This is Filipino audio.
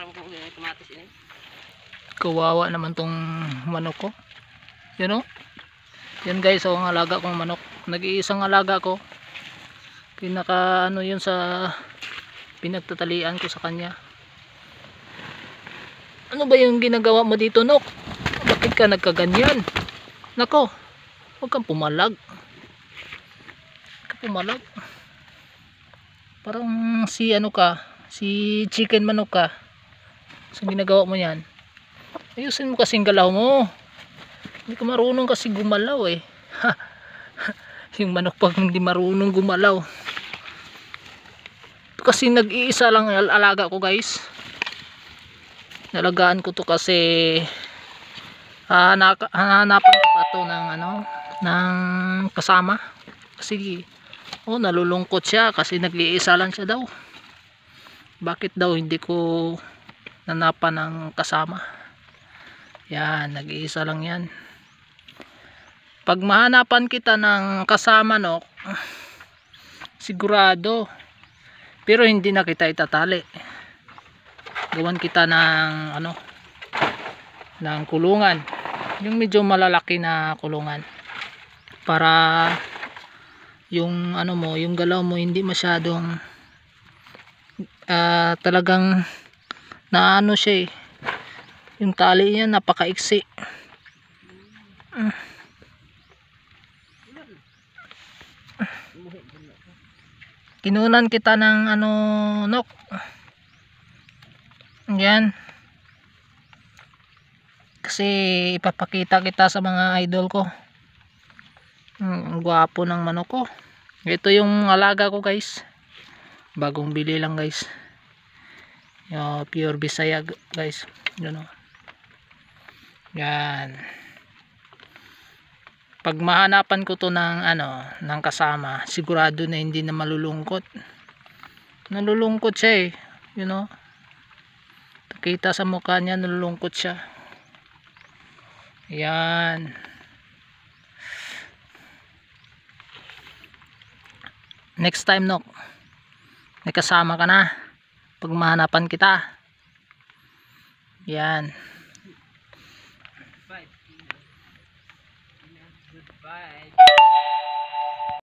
para ko kamatis ini. Kawawa naman tong manok ko. Yan o. Yan guys, ang alaga kong manok. Nag-iisang alaga ko. Pinaka ano yun sa pinagtatalian ko sa kanya. Ano ba yung ginagawa mo dito, Nok? Bakit ka nagkaganyan? Nako, huwag kang pumalag. Huwag kang pumalag. Parang si ano ka, si chicken manok ka. So ginagawa mo yan. Ayusin mo kasing galaw mo. Hindi ka marunong kasi gumalaw eh. Yung manok pag hindi marunong gumalaw. Kasi nag-iisa lang alaga ko guys. Nalagaan ko to kasi hanapan ko pa to ng ano, ng kasama. Kasi nalulungkot siya kasi nag-iisa lang siya daw. Bakit daw hindi ko nanapan ng kasama? Yan, nag-iisa lang yan. Pag mahanapan kita ng kasama, no, sigurado. Pero hindi na kita itatali. Gawan kita ng ano, ng kulungan. Yung medyo malalaki na kulungan. Para yung ano mo, yung galaw mo hindi masyadong talagang naano siya eh. Yung tali niya napakaiksi. Kinunan kita ng ano, Nok. Yan. Kasi ipapakita kita sa mga idol ko. Ang gwapo ng manok ko. Ito yung alaga ko guys. Bagong bili lang guys. Yung pure Bisaya guys. Yan o. Yan. Pag mahanapan ko to ng ano, ng kasama, sigurado na hindi na malulungkot. Nalulungkot siya eh, you know. Kita sa mukha niya nalulungkot siya. Yan. Next time, Nok, may kasama ka na pag mahanapan kita. Yan. Goodbye.